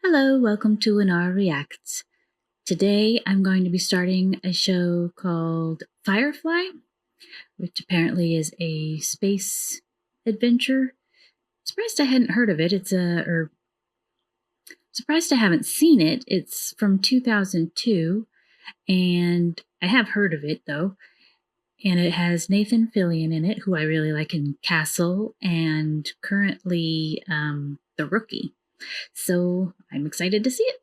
Hello, welcome to Ennara Reacts. Today I'm going to be starting a show called Firefly, which apparently is a space adventure. Surprised I hadn't heard of it. Surprised I haven't seen it. It's from 2002, and I have heard of it though. And it has Nathan Fillion in it, who I really like in Castle, and currently The Rookie. So I'm excited to see it.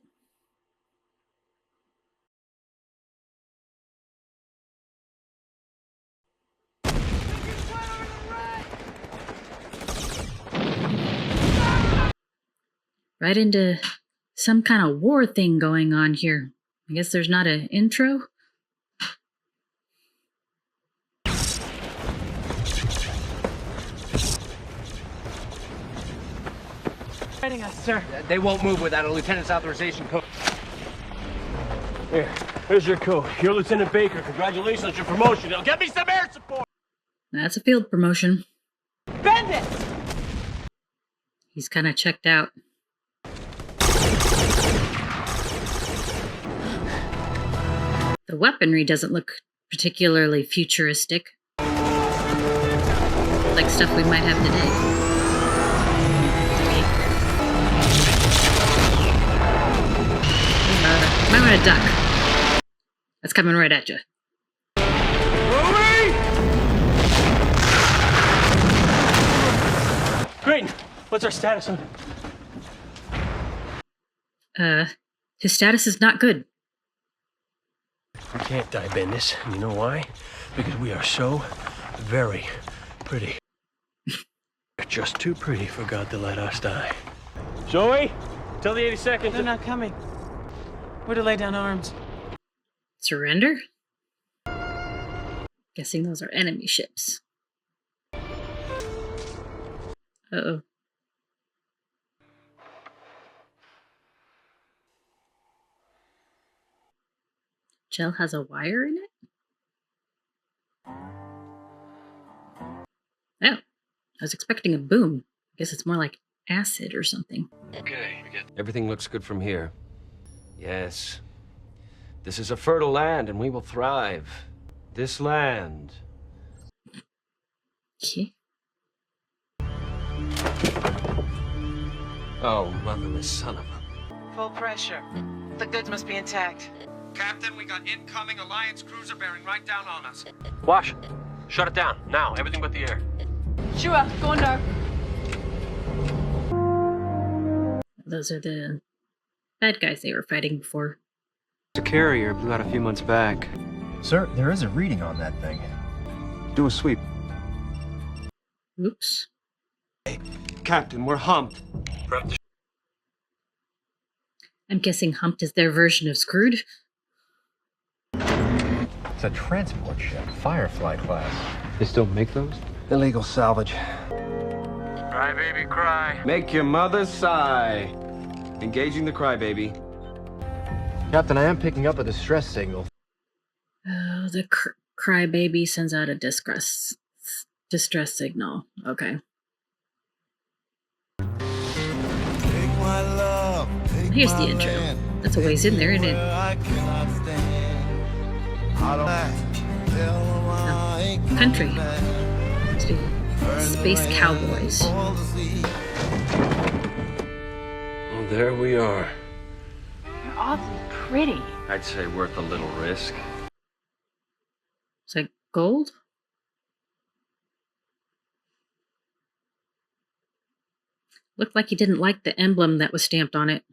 Right into some kind of war thing going on here. I guess there's not an intro. Fighting us, sir. They won't move without a lieutenant's authorization code. Here's your code. You're Lieutenant Baker. Congratulations on your promotion. Now get me some air support! That's a field promotion. Bend it! He's kind of checked out. The weaponry doesn't look particularly futuristic. Like stuff we might have today. Might want to duck. That's coming right at you. Great. What's our status on? His status is not good. We can't die, Bendis. And you know why? Because we are so very pretty. We're just too pretty for God to let us die. Zoe, tell the 82nd. They're not coming. We're to lay down arms. Surrender? Guessing those are enemy ships. Uh-oh. Gel has a wire in it? Oh, I was expecting a boom. I guess it's more like acid or something. Okay, everything looks good from here. Yes. This is a fertile land, and we will thrive. This land. Okay. Oh, motherless son of a... Full pressure. The goods must be intact. Captain, we got incoming Alliance cruiser bearing right down on us. Wash. Shut it down. Now. Everything but the air. Shua, go under. Those are the bad guys they were fighting before. The carrier blew out a few months back. Sir, there is a reading on that thing. Do a sweep. Oops. Captain, we're humped. I'm guessing Humped is their version of Screwed. It's a transport ship, Firefly class. They still make those? Illegal salvage. Cry, baby, cry. Make your mother sigh. Engaging the crybaby. Captain, I am picking up a distress signal. Oh, the crybaby sends out a distress signal. Okay. Here's the intro. That's a ways in there, isn't it? Oh, country. Space Cowboys. Well, there we are. You're awfully pretty. I'd say worth a little risk. It's like gold? Looked like he didn't like the emblem that was stamped on it.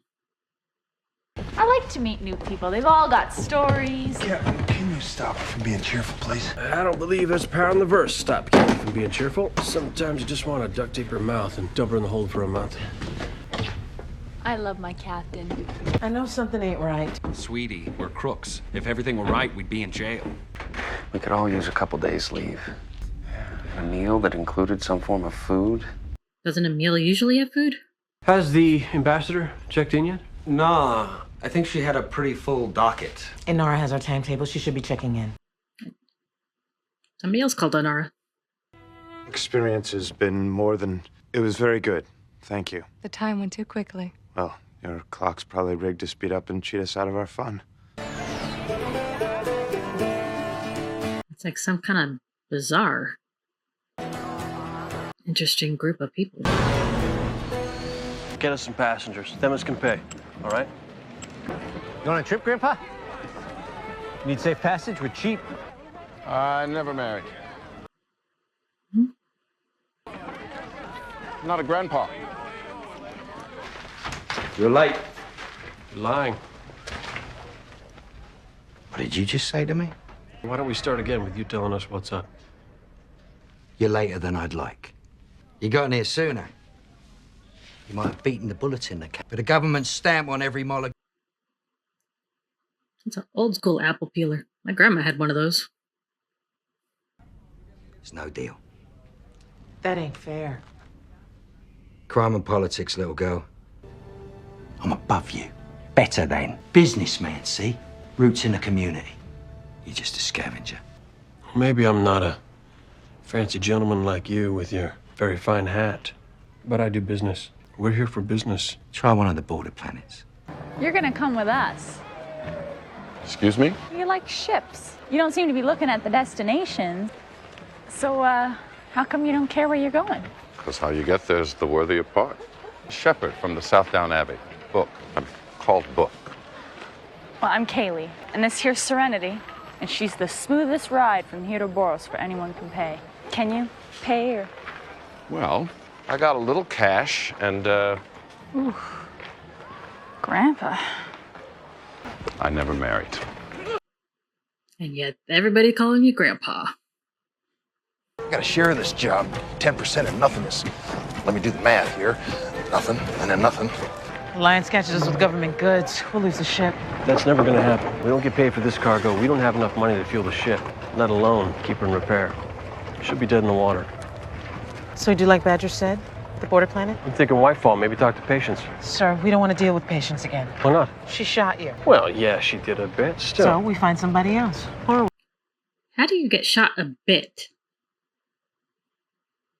I like to meet new people. They've all got stories. Captain, can you stop from being cheerful, please? I don't believe there's power in the verse. Stop Kate from being cheerful. Sometimes you just want to duct tape her mouth and dump her in the hold for a month. I love my captain. I know something ain't right. Sweetie, we're crooks. If everything were right, we'd be in jail. We could all use a couple days' leave. A meal that included some form of food. Doesn't a meal usually have food? Has the ambassador checked in yet? Nah, I think she had a pretty full docket. Ennara has our timetable. She should be checking in. Somebody else called Ennara. Experience has been more than... It was very good. Thank you. The time went too quickly. Well, Your clock's probably rigged to speed up and cheat us out of our fun. It's like some kind of bizarre, interesting group of people. Get us some passengers. Them as can pay, all right? You on a trip, Grandpa? Need safe passage? We're cheap. I never married. Not a grandpa. You're late. You're lying. What did you just say to me? Why don't we start again with you telling us what's up? You're later than I'd like. You got in here sooner. You might have beaten the bullets in the cap, but a government stamp on every molecule. It's an old school apple peeler. My grandma had one of those. It's no deal. That ain't fair. Crime and politics, little girl. I'm above you. Better than. Businessman, see? Roots in the community. You're just a scavenger. Maybe I'm not a fancy gentleman like you with your very fine hat, but I do business. We're here for business. Try one of the border planets. You're gonna come with us. Excuse me? You like ships. You don't seem to be looking at the destinations. So, how come you don't care where you're going? Because how you get there is the worthier part. Shepherd from the Southdown Abbey. Book. Called Book. Well, I'm Kaylee, and this here's Serenity, and she's the smoothest ride from here to Boros for anyone can pay. Can you pay or? Well, I got a little cash and, Ooh, Grandpa. I never married. And yet, everybody calling you Grandpa. I got a share of this job. 10% of nothingness. Let me do the math here. Nothing, and then nothing. Alliance catches us with government goods. We'll lose the ship. That's never gonna happen. We don't get paid for this cargo. We don't have enough money to fuel the ship, let alone keep her in repair. Should be dead in the water. So we do like Badger said? The border planet? I'm thinking Whitefall, maybe talk to Patience. Sir, we don't want to deal with Patience again. Why not? She shot you. Well, yeah, she did a bit, still. So we find somebody else. How do you get shot a bit?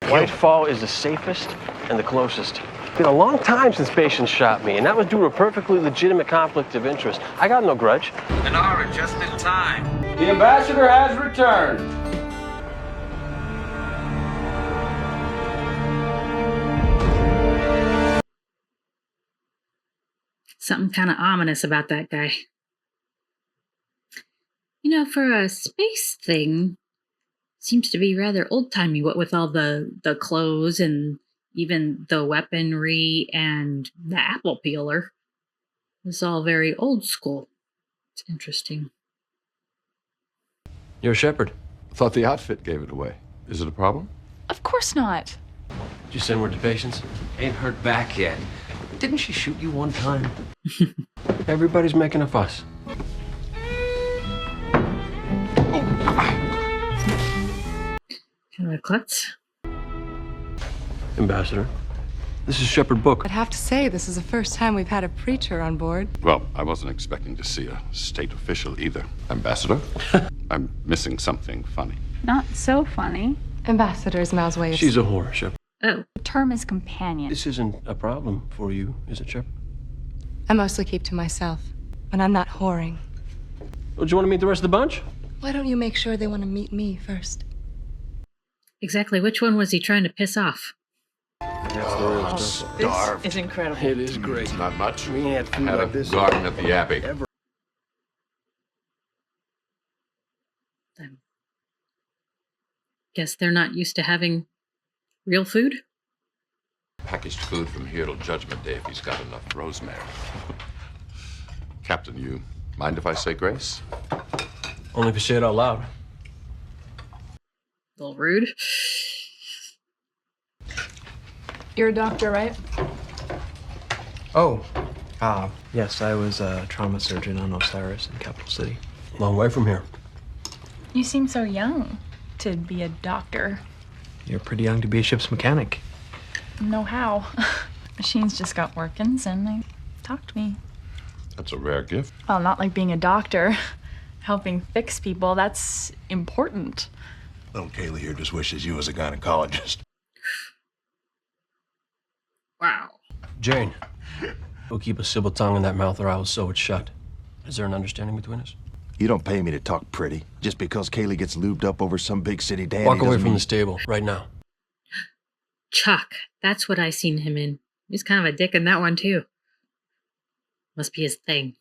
Whitefall is the safest and the closest. It's been a long time since Patience shot me, and that was due to a perfectly legitimate conflict of interest. I got no grudge. Ennara, just in time. The ambassador has returned. Something kind of ominous about that guy. You know, for a space thing, seems to be rather old-timey, what with all the clothes and even the weaponry and the apple peeler. It's all very old school. It's interesting. You're a shepherd. Thought the outfit gave it away. Is it a problem? Of course not. Did you send word to Patience? Ain't heard back yet. Didn't she shoot you one time? Everybody's making a fuss. Kind of a klutz. Ambassador, this is Shepherd Book. I'd have to say, this is the first time we've had a preacher on board. Well, I wasn't expecting to see a state official either. Ambassador? I'm missing something funny. Not so funny. Ambassador's Mal's way of... She's a whore, Shepherd. Oh. The term is companion. This isn't a problem for you, is it, Shepherd? I mostly keep to myself when I'm not whoring. Well, do you want to meet the rest of the bunch? Why don't you make sure they want to meet me first? Exactly which one was he trying to piss off? That's the real stuff. This is incredible. It is great. Not much. We had food Had like a this. garden at the Abbey. Guess they're not used to having real food? Packaged food from here till Judgment Day if he's got enough rosemary. Captain, you mind if I say grace? Only if you say it out loud. A little rude. You're a doctor, right? Oh, yes, I was a trauma surgeon on Osiris in Capital City. Long way from here. You seem so young to be a doctor. You're pretty young to be a ship's mechanic. Know how. Machines just got workings and they talked to me. That's a rare gift. Well, not like being a doctor. Helping fix people, that's important. Little Kaylee here just wishes you was a gynecologist. Wow. Jane, We'll keep a civil tongue in that mouth or I will sew it shut. Is there an understanding between us? You don't pay me to talk pretty. Just because Kaylee gets lubed up over some big city dandy Walk away doesn't from mean... this table, right now. Chuck. That's what I seen him in. He's kind of a dick in that one, too. Must be his thing.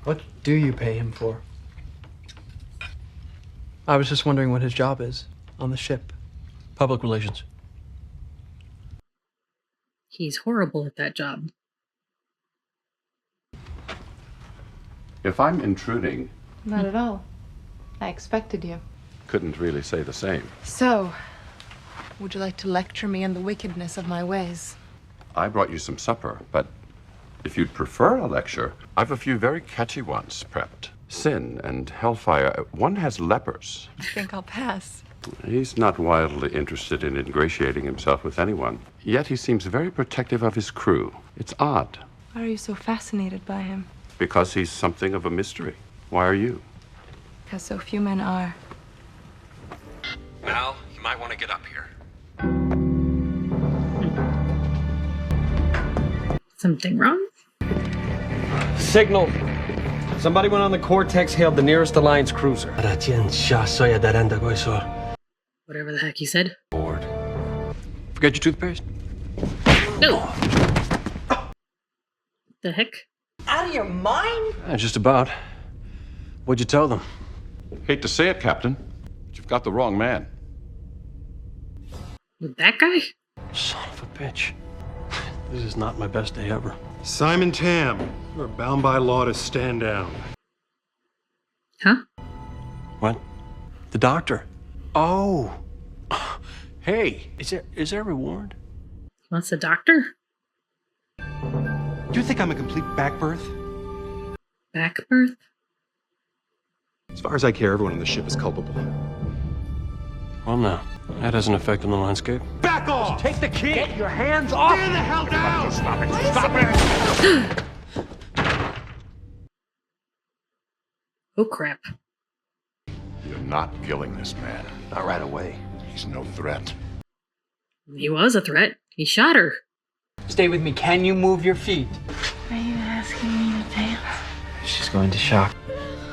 What do you pay him for? I was just wondering what his job is on the ship. Public relations. He's horrible at that job. If I'm intruding, Not at all. I expected you. couldn't really say the same. So, would you like to lecture me on the wickedness of my ways? I brought you some supper, but if you'd prefer a lecture, I've a few very catchy ones prepped. Sin and Hellfire. One has lepers. I think I'll pass. He's not wildly interested in ingratiating himself with anyone. Yet he seems very protective of his crew. It's odd. Why are you so fascinated by him? Because he's something of a mystery. Why are you? Because so few men are. Mal, you might want to get up here. Something wrong? Signal. Somebody went on the Cortex, hailed the nearest Alliance cruiser. Whatever the heck he said. Bored. Forget your toothpaste? No! The heck? Out of your mind? Just about. What'd you tell them? Hate to say it, Captain, but you've got the wrong man. With that guy? Son of a bitch. This is not my best day ever. Simon Tam, you are bound by law to stand down. Huh? What? The doctor. Oh. Hey, is there a reward? Wants a doctor? Do you think I'm a complete backbirth? Back birth? As far as I care, everyone on the ship is culpable. Well, no. That has an effect on the landscape. Back off! Take the key! Get your hands off! Stand the hell down! Stop it! Stop it! Oh, crap. You're not killing this man. Not right away. He's no threat. He was a threat. He shot her. Stay with me. Can you move your feet? Are you asking me to dance? She's going to shock.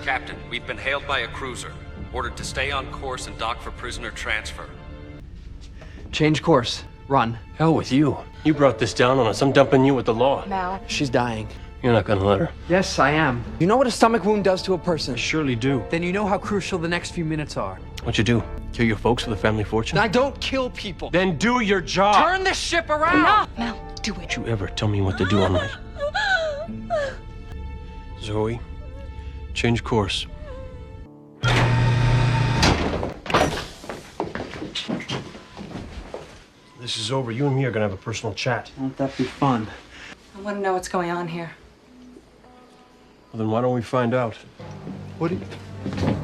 Captain, we've been hailed by a cruiser. Ordered to stay on course and dock for prisoner transfer. Change course. Run. Hell with you. You brought this down on us. I'm dumping you with the law. Mal. She's dying. You're not gonna let her. Yes, I am. You know what a stomach wound does to a person? I surely do. Then you know how crucial the next few minutes are. What'd you do? Kill your folks for the family fortune? I don't kill people. Then do your job. Turn this ship around. No, Mal, do it. Don't you ever tell me what to do on my... Zoe, change course. This is over. You and me are gonna have a personal chat. Won't that be fun? I want to know what's going on here. Well, then why don't we find out? What do you...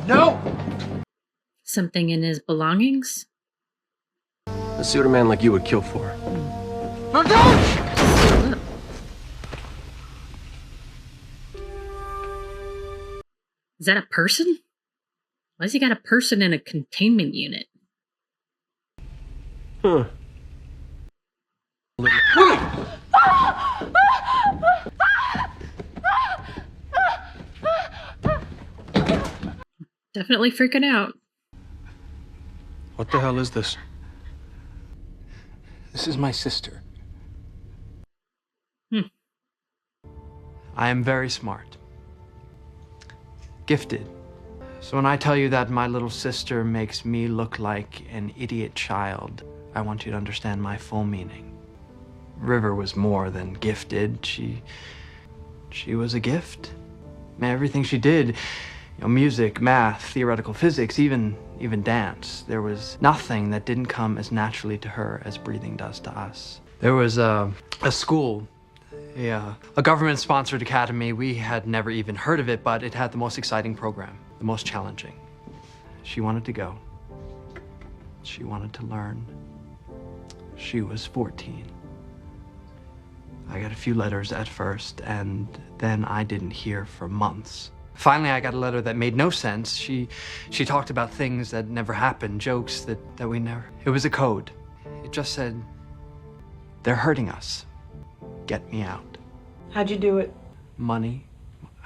No! Something in his belongings? Let's see what a man like you would kill for. No, don't! Is that a person? Why's he got a person in a containment unit? Huh. Definitely freaking out. What the hell is this? This is my sister. Hmm. I am very smart. Gifted. So when I tell you that my little sister makes me look like an idiot child, I want you to understand my full meaning. River was more than gifted. She was a gift. Everything she did, music, math, theoretical physics, even dance. There was nothing that didn't come as naturally to her as breathing does to us. There was a school, a government-sponsored academy. We had never even heard of it, but it had the most exciting program, the most challenging. She wanted to go. She wanted to learn. She was 14. I got a few letters at first, and then I didn't hear for months. Finally, I got a letter that made no sense. She talked about things that never happened, jokes that we never... It was a code. It just said, They're hurting us. Get me out. How'd you do it? Money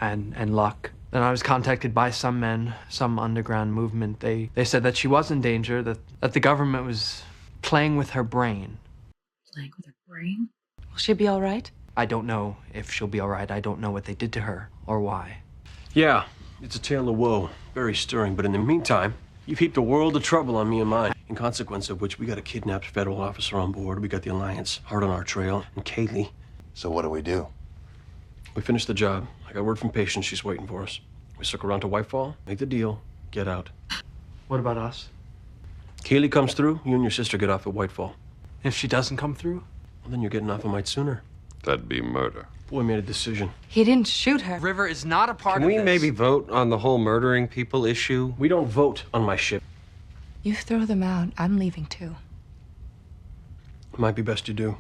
and luck. Then I was contacted by some men, some underground movement. They said that she was in danger, that the government was playing with her brain. Playing with her brain? Will she be all right? I don't know if she'll be all right. I don't know what they did to her or why. Yeah, it's a tale of woe. Very stirring, but in the meantime, you've heaped a world of trouble on me and mine. In consequence of which, we got a kidnapped federal officer on board. We got the Alliance hard on our trail, and Kaylee. So what do we do? We finished the job. I got word from Patience. She's waiting for us. We circle around to Whitefall, make the deal, get out. What about us? Kaylee comes through, you and your sister get off at Whitefall. If she doesn't come through? Well, then you're getting off a mite sooner. That'd be murder. Boy made a decision. He didn't shoot her. River is not a part Can of we this. maybe vote on the whole murdering people issue? We don't vote on my ship. You throw them out, I'm leaving too. It might be best you do.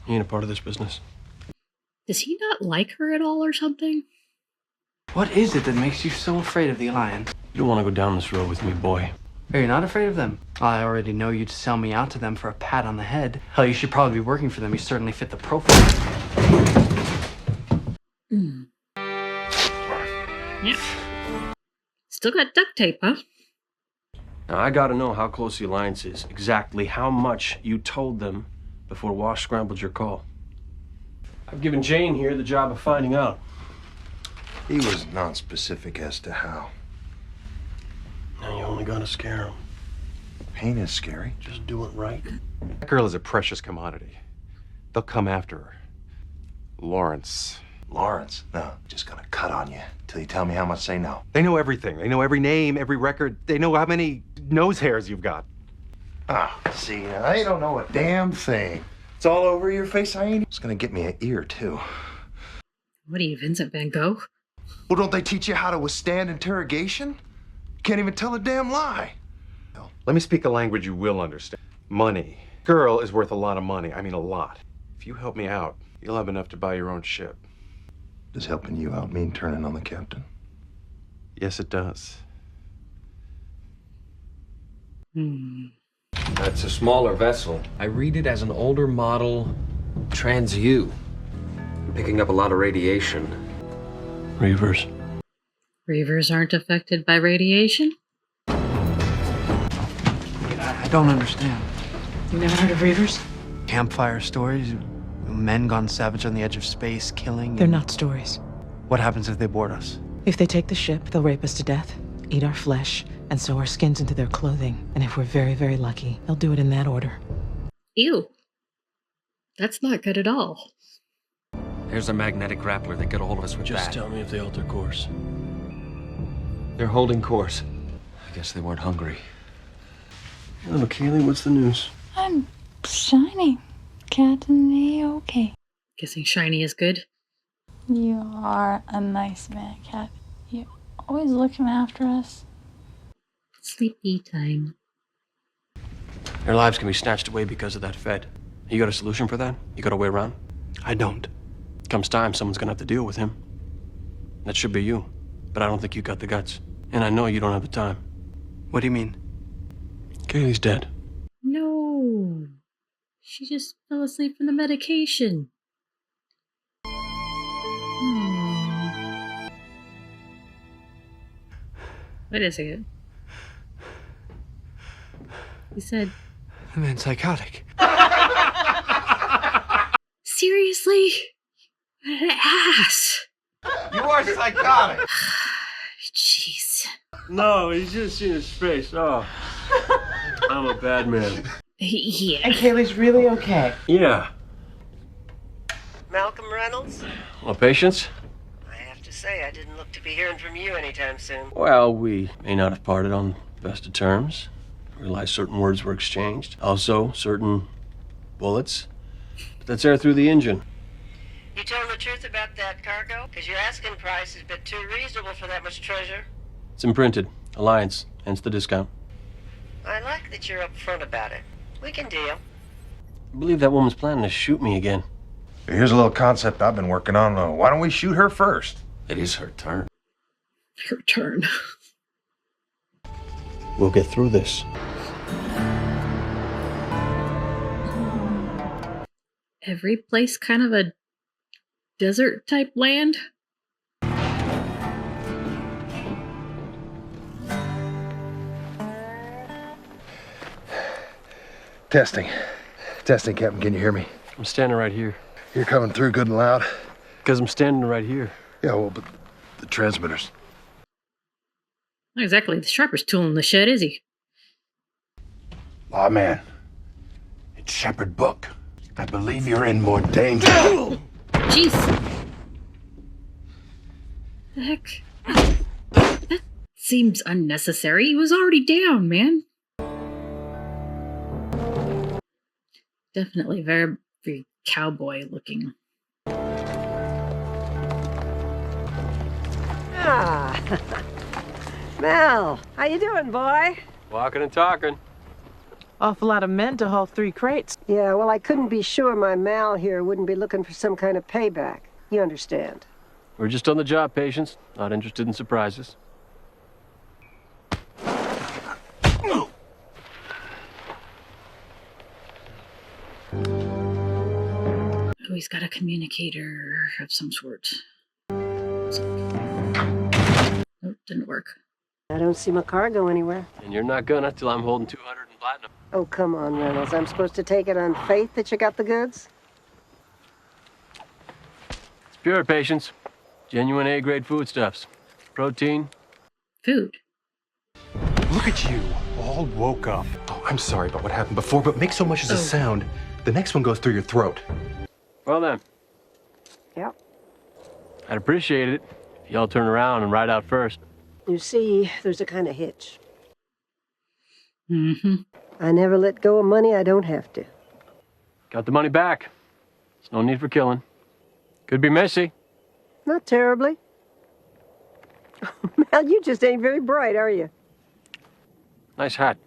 You ain't a part of this business. Does he not like her at all or something? What is it that makes you so afraid of the Alliance? You don't want to go down this road with me, boy. Are you not afraid of them? I already know you'd sell me out to them for a pat on the head. Hell, you should probably be working for them. You certainly fit the profile. Yeah. Still got duct tape, huh? Now, I gotta know how close the Alliance is, exactly how much you told them before Wash scrambled your call. I've given Jane here the job of finding out. He was non-specific as to how. Now you only gotta scare him. Pain is scary. Just do it right. That girl is a precious commodity. They'll come after her. Lawrence. Lawrence? No, just gonna cut on you till you tell me how much they know. They know everything. They know every name, every record. They know how many nose hairs you've got. Ah, see, now they don't know a damn thing. It's all over your face, I ain't. It's gonna get me an ear, too. What are you, Vincent Van Gogh? Well, don't they teach you how to withstand interrogation? Can't even tell a damn lie. Let me speak a language you will understand. Money. Girl is worth a lot of money. I mean, a lot. If you help me out, you'll have enough to buy your own ship. Does helping you out mean turning on the captain? Yes, it does. That's a smaller vessel. I read it as an older model Trans-U. Picking up a lot of radiation. Reavers. Reavers aren't affected by radiation? I don't understand. You never heard of Reavers? Campfire stories? Men gone savage on the edge of space, killing? They're not stories. What happens if they board us? If they take the ship, they'll rape us to death, eat our flesh, and sew our skins into their clothing. And if we're very, very lucky, they'll do it in that order. Ew. That's not good at all. There's a magnetic grappler that get a hold of us with Just that. tell me if they alter course. They're holding course. I guess they weren't hungry. Hello, Kaylee, what's the news? I'm shining. Cat and A-okay. Guessing shiny is good. You are a nice man, Cat. You're always looking after us. Sleepy time. Their lives can be snatched away because of that Fed. You got a solution for that? You got a way around? I don't. Comes time, someone's gonna have to deal with him. That should be you. But I don't think you got the guts. And I know you don't have the time. What do you mean? Kaylee's dead. No. She just fell asleep from the medication. Wait a second. You said... The man's psychotic. Seriously? What an ass. You are psychotic. Jeez. No, he's just seen his face. Oh. I'm a bad man. Yeah. And Kaylee's really okay. Yeah. Malcolm Reynolds? Well, Patience? I have to say, I didn't look to be hearing from you anytime soon. Well, we may not have parted on the best of terms. Realize certain words were exchanged. Also, certain bullets. But that's air through the engine. You telling the truth about that cargo? Because your asking price is a bit too reasonable for that much treasure. It's imprinted. Alliance. Hence the discount. I like that you're upfront about it. We can deal. I believe that woman's planning to shoot me again. Here's a little concept I've been working on. Why don't we shoot her first? It is her turn. Her turn. We'll get through this. every place kind of a desert type land? Testing. Testing, Captain. Can you hear me? I'm standing right here. You're coming through good and loud? Because I'm standing right here. Yeah, well, but the transmitters. Not exactly the sharpest tool in the shed, is he? Lawman, it's Shepherd Book. I believe you're in more danger. Jeez. The heck? That seems unnecessary. He was already down, man. Definitely very, very cowboy looking. Ah, Mel, how you doing, boy? Walking and talking. Awful lot of men to haul 3 crates. Yeah, well, I couldn't be sure my Mal here wouldn't be looking for some kind of payback. You understand? We're just on the job, Patience. Not interested in surprises. Oh, he's got a communicator of some sort. Nope, didn't work. I don't see my cargo anywhere. And you're not gonna till I'm holding 200 in platinum. Oh, come on, Reynolds. I'm supposed to take it on faith that you got the goods? It's pure, Patience. Genuine A-grade foodstuffs. Protein. Food. Look at you, all woke up. Oh, I'm sorry about what happened before, but make so much as a sound, the next one goes through your throat. Well then. Yep. I'd appreciate it if y'all turn around and ride out first. You see, there's a kind of hitch. Mm-hmm. I never let go of money I don't have to. Got the money back. There's no need for killing. Could be messy. Not terribly. Mal, you just ain't very bright, are you? Nice hat.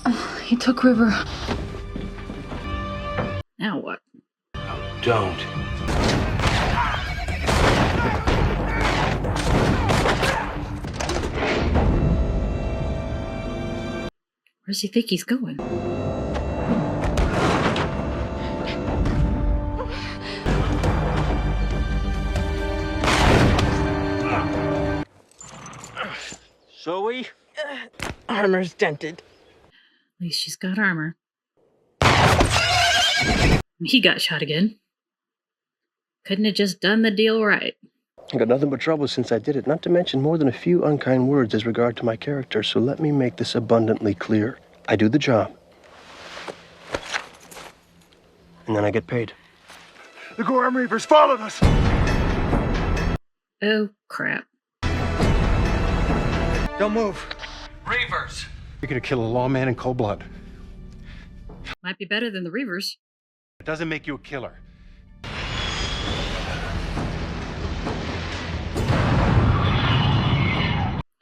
Oh, he took River. Now what? Oh, don't. Where does he think he's going? Zoe? Armor's dented. At least she's got armor. He got shot again. Couldn't have just done the deal right. I got nothing but trouble since I did it, not to mention more than a few unkind words as regard to my character, so let me make this abundantly clear. I do the job. And then I get paid. The Gorham Reapers followed us! Oh, crap. Don't move. Reavers! You're gonna kill a lawman in cold blood. Might be better than the Reavers. It doesn't make you a killer.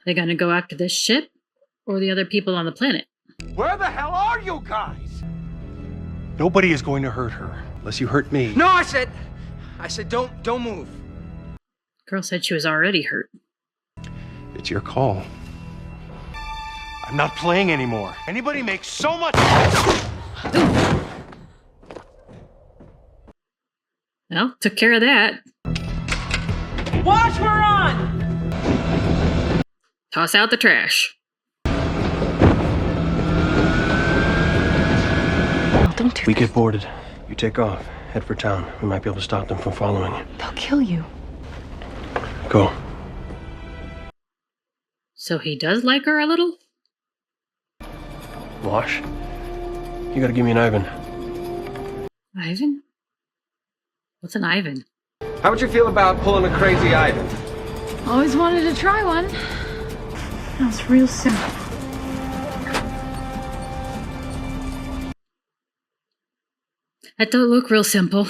They gonna go after this ship or the other people on the planet? Where the hell are you guys? Nobody is going to hurt her, unless you hurt me. No, I said don't move. Girl said she was already hurt. It's your call. I'm not playing anymore. Anybody makes so much. Well, took care of that. Watch, we're on! Toss out the trash. We get boarded. You take off. Head for town. We might be able to stop them from following you. They'll kill you. Go. So he does like her a little? Wash. You gotta give me an Ivan. Ivan? What's an Ivan? How would you feel about pulling a crazy Ivan? Always wanted to try one. Sounds real simple. That don't look real simple.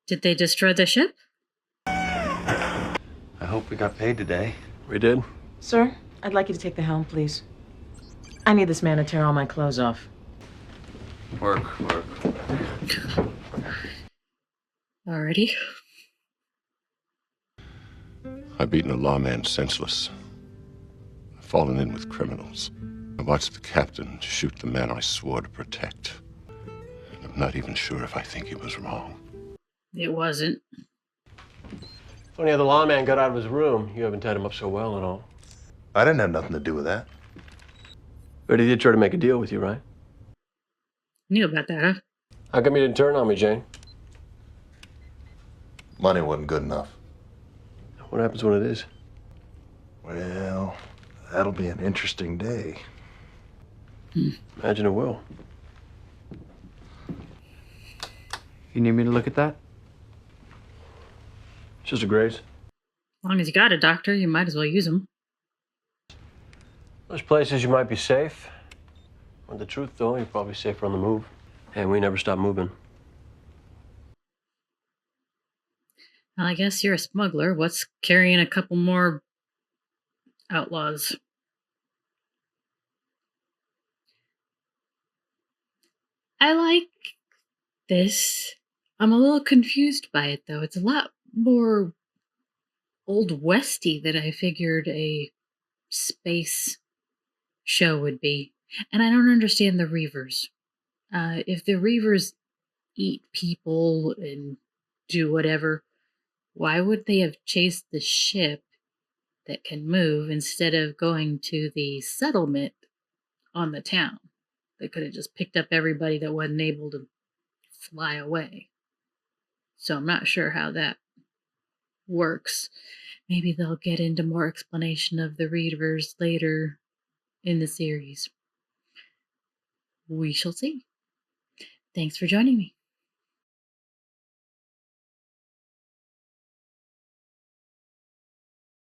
Did they destroy the ship? I hope we got paid today. We did? Sir, I'd like you to take the helm, please. I need this man to tear all my clothes off. Work. Already? I've beaten a lawman senseless. I've fallen in with criminals. I watched the captain shoot the man I swore to protect. And I'm not even sure if I think he was wrong. It wasn't. Funny how the lawman got out of his room. You haven't tied him up so well and all. I didn't have nothing to do with that. But he did try to make a deal with you, right? Knew about that, huh? How come you didn't turn on me, Jane? Money wasn't good enough. What happens when it is? Well, that'll be an interesting day. Imagine it will. You need me to look at that? It's just a graze. As long as you got a doctor, you might as well use them. There's places you might be safe. But the truth, though, you're probably safer on the move. And we never stop moving. Well, I guess you're a smuggler. What's carrying a couple more outlaws? I like this. I'm a little confused by it, though. It's a lot more Old Westy than I figured a space show would be. And I don't understand the Reavers. If the Reavers eat people and do whatever, why would they have chased the ship that can move instead of going to the settlement on the town? They could have just picked up everybody that wasn't able to fly away. So I'm not sure how that works. Maybe they'll get into more explanation of the Reavers later in the series. We shall see. Thanks for joining me.